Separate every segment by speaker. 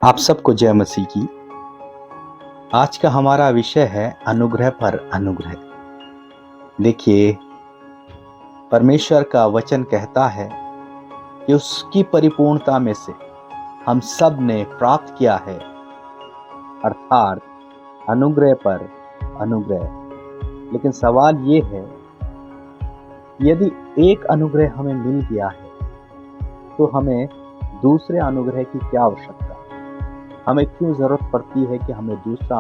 Speaker 1: आप सबको जय मसीह की। आज का हमारा विषय है अनुग्रह पर अनुग्रह। देखिए, परमेश्वर का वचन कहता है कि उसकी परिपूर्णता में से हम सब ने प्राप्त किया है, अर्थात अनुग्रह पर अनुग्रह। लेकिन सवाल ये है, यदि एक अनुग्रह हमें मिल गया है तो हमें दूसरे अनुग्रह की क्या आवश्यकता? हमें क्यों जरूरत पड़ती है कि हमें दूसरा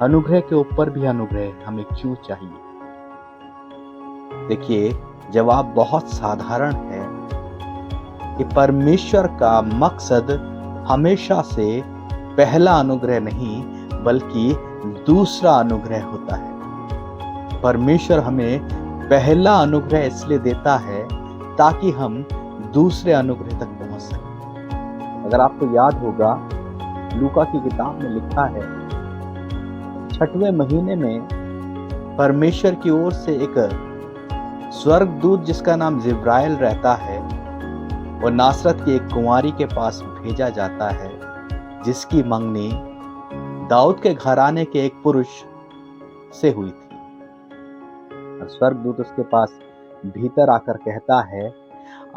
Speaker 1: अनुग्रह के ऊपर भी अनुग्रह हमें क्यों चाहिए? देखिए, जवाब बहुत साधारण है कि परमेश्वर का मकसद हमेशा से पहला अनुग्रह नहीं बल्कि दूसरा अनुग्रह होता है। परमेश्वर हमें पहला अनुग्रह इसलिए देता है ताकि हम दूसरे अनुग्रह तक पहुंच सकें। अगर आपको याद होगा, लूका की किताब में लिखा है, 6वें महीने में परमेश्वर की ओर से एक स्वर्गदूत जिसका नाम जिब्राइल रहता है, वो नासरत की एक कुंवारी के पास भेजा जाता है जिसकी मंगनी दाऊद के घराने के एक पुरुष से हुई थी। और स्वर्गदूत उसके पास भीतर आकर कहता है,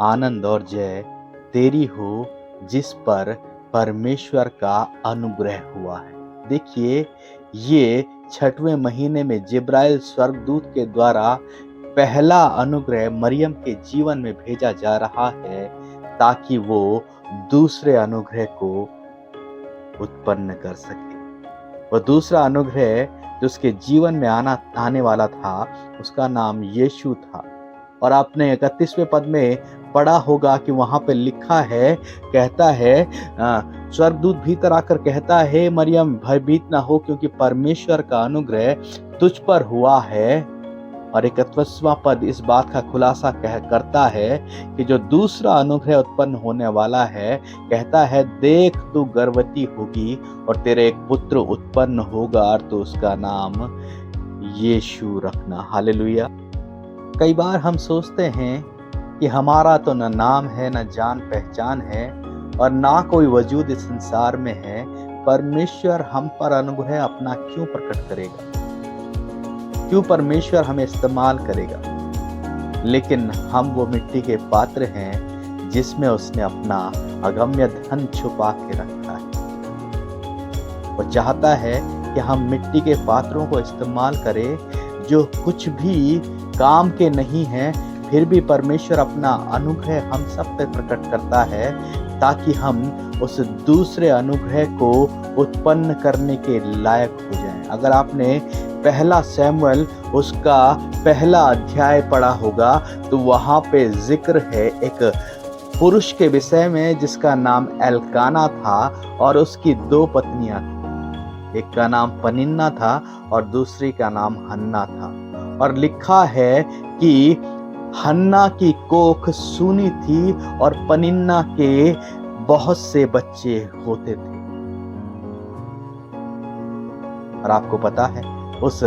Speaker 1: आनंद और जय तेरी हो जिस पर परमेश्वर का अनुग्रह हुआ है। देखिए, ये 6वें महीने में जिब्राइल स्वर्गदूत के द्वारा पहला अनुग्रह मरियम के जीवन में भेजा जा रहा है ताकि वो दूसरे अनुग्रह को उत्पन्न कर सके। वो दूसरा अनुग्रह जो उसके जीवन में आने वाला था, उसका नाम यीशु था। और आपने 31वें पद में पढ़ा होगा कि वहां पे लिखा है, कहता है, स्वर्गदूत भीतर आकर कहता है, मरियम भयभीत ना हो क्योंकि परमेश्वर का अनुग्रह तुझ पर हुआ है। और 31वां पद इस बात का खुलासा करता है कि जो दूसरा अनुग्रह उत्पन्न होने वाला है, कहता है, देख तू गर्भवती होगी और तेरे एक पुत्र उत्पन्न होगा और तो उसका नाम यीशु रखना। हालेलुया। कई बार हम सोचते हैं कि हमारा तो न नाम है, न जान पहचान है और ना कोई वजूद इस संसार में है। परमेश्वर हम पर अनुग्रह अपना क्यों प्रकट करेगा? क्यों परमेश्वर हमें इस्तेमाल करेगा? लेकिन हम वो मिट्टी के पात्र हैं जिसमें उसने अपना अगम्य धन छुपा के रखा है। वो चाहता है कि हम मिट्टी के पात्रों को इस्तेमाल करें जो कुछ भी काम के नहीं हैं, फिर भी परमेश्वर अपना अनुग्रह हम सब पे प्रकट करता है ताकि हम उस दूसरे अनुग्रह को उत्पन्न करने के लायक हो जाएं। अगर आपने पहला शमूएल उसका पहला अध्याय पढ़ा होगा तो वहां पे जिक्र है एक पुरुष के विषय में जिसका नाम एल्काना था और उसकी 2 पत्नियां थी। एक का नाम पनिन्ना था और दूसरी का नाम हन्ना था। और लिखा है कि हन्ना की कोख सूनी थी और पनिन्ना के बहुत से बच्चे होते थे। और आपको पता है, उस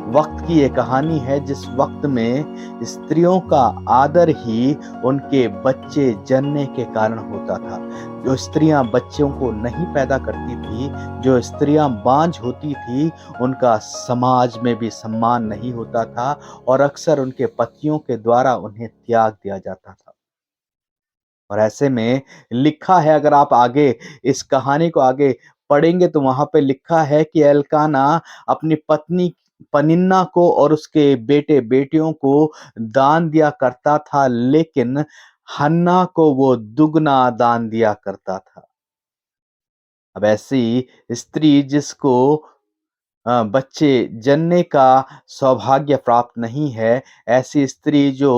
Speaker 1: वक्त की ये कहानी है जिस वक्त में स्त्रियों का आदर ही उनके बच्चे जन्ने के कारण होता था। जो स्त्रियां बच्चों को नहीं पैदा करती थी, जो स्त्रियां बांझ होती थी, उनका समाज में भी सम्मान नहीं होता था और अक्सर उनके पतियों के द्वारा उन्हें त्याग दिया जाता था। और ऐसे में लिखा है, अगर आप आगे इस कहानी को आगे पढ़ेंगे तो वहां पे लिखा है कि एल्काना अपनी पत्नी पनिन्ना को और उसके बेटे बेटियों को दान दिया करता था, लेकिन हन्ना को वो दुगना दान दिया करता था। अब ऐसी स्त्री जिसको बच्चे जनने का सौभाग्य प्राप्त नहीं है, ऐसी स्त्री जो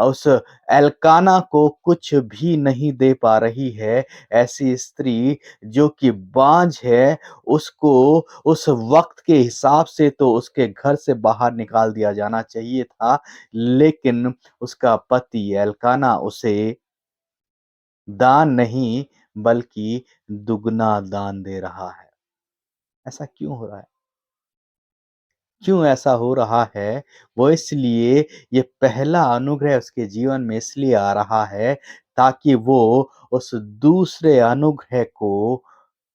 Speaker 1: उस एल्काना को कुछ भी नहीं दे पा रही है, ऐसी स्त्री जो कि बांझ है, उसको उस वक्त के हिसाब से तो उसके घर से बाहर निकाल दिया जाना चाहिए था, लेकिन उसका पति एल्काना उसे दान नहीं बल्कि दुगना दान दे रहा है। ऐसा क्यों हो रहा है? क्यों ऐसा हो रहा है? वो इसलिए, ये पहला अनुग्रह उसके जीवन में इसलिए आ रहा है ताकि वो उस दूसरे अनुग्रह को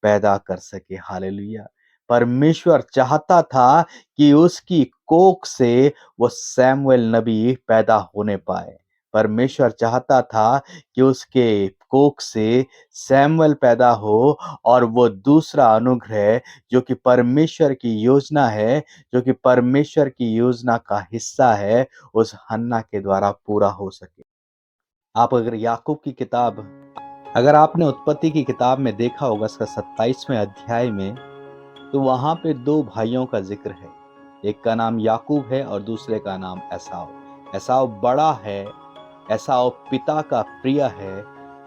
Speaker 1: पैदा कर सके। हालेलुया। परमेश्वर चाहता था कि उसकी कोख से वो सैमुएल नबी पैदा होने पाए। परमेश्वर चाहता था कि उसके कोख से सैमुएल पैदा हो और वो दूसरा अनुग्रह जो कि परमेश्वर की योजना है, जो कि परमेश्वर की योजना का हिस्सा है, उस हन्ना के द्वारा पूरा हो सके। आप अगर याकूब की किताब अगर आपने उत्पत्ति की किताब में देखा होगा इसका 27वें अध्याय में, तो वहां पे दो भाइयों का जिक्र है। एक का नाम याकूब है और दूसरे का नाम एसाव। एसाव बड़ा है, एसाव पिता का प्रिय है,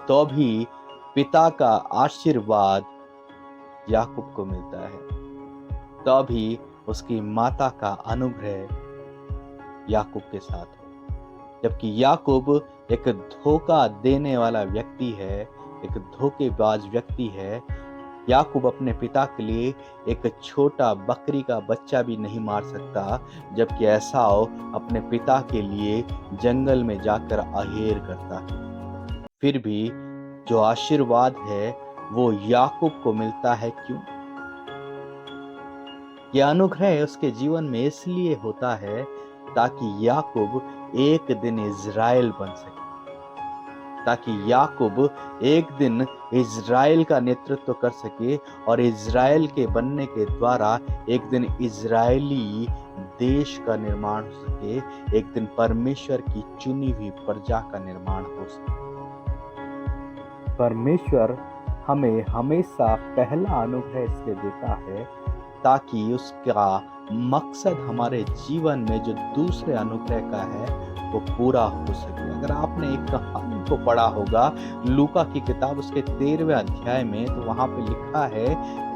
Speaker 1: तो भी पिता का आशीर्वाद याकूब को मिलता है, तभी उसकी माता का अनुग्रह याकूब के साथ है। जबकि याकूब एक धोखा देने वाला व्यक्ति है, एक धोखेबाज व्यक्ति है। याकूब अपने पिता के लिए एक छोटा बकरी का बच्चा भी नहीं मार सकता, जबकि एसाव अपने पिता के लिए जंगल में जाकर आहेर करता है। फिर भी जो आशीर्वाद है वो याकूब को मिलता है। क्यों? यह अनुग्रह उसके जीवन में इसलिए होता है ताकि याकूब एक दिन इज़राइल बन सके, ताकि याकूब एक दिन इज़राइल का नेतृत्व कर सके और इज़राइल के बनने के द्वारा एक दिन इज़राइली देश का निर्माण हो सके, एक दिन परमेश्वर की चुनी हुई प्रजा का निर्माण हो सके। परमेश्वर हमें हमेशा पहला अनुग्रह इसलिए देता है ताकि उसका मकसद हमारे जीवन में जो दूसरे अनुग्रह का है वो पूरा हो सके। अगर आपने एक कहानी को पढ़ा होगा लूका की किताब उसके 13वें अध्याय में, तो वहां पे लिखा है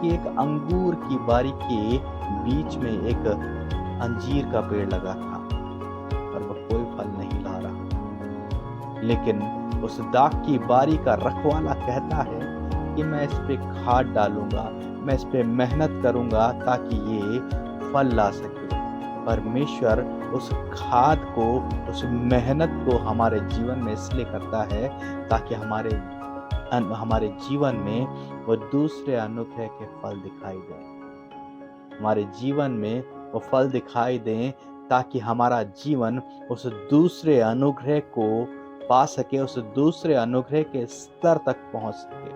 Speaker 1: कि एक अंगूर की बारी के बीच में एक अंजीर का पेड़ लगा था और वह कोई फल नहीं ला रहा, लेकिन उस दाग की बारी का रखवाला कहता है कि मैं इस पे खाद डालूंगा, मैं इस पे मेहनत करूंगा ताकि ये फल ला सके। परमेश्वर उस खाद को, उस मेहनत को हमारे जीवन में इसलिए करता है ताकि हमारे जीवन में वो दूसरे अनुग्रह के फल दिखाई दें। हमारे जीवन में वो फल दिखाई दें ताकि हमारा जीवन उस दूसरे अनुग्रह को पा सके, उस दूसरे अनुग्रह के स्तर तक पहुंच सके।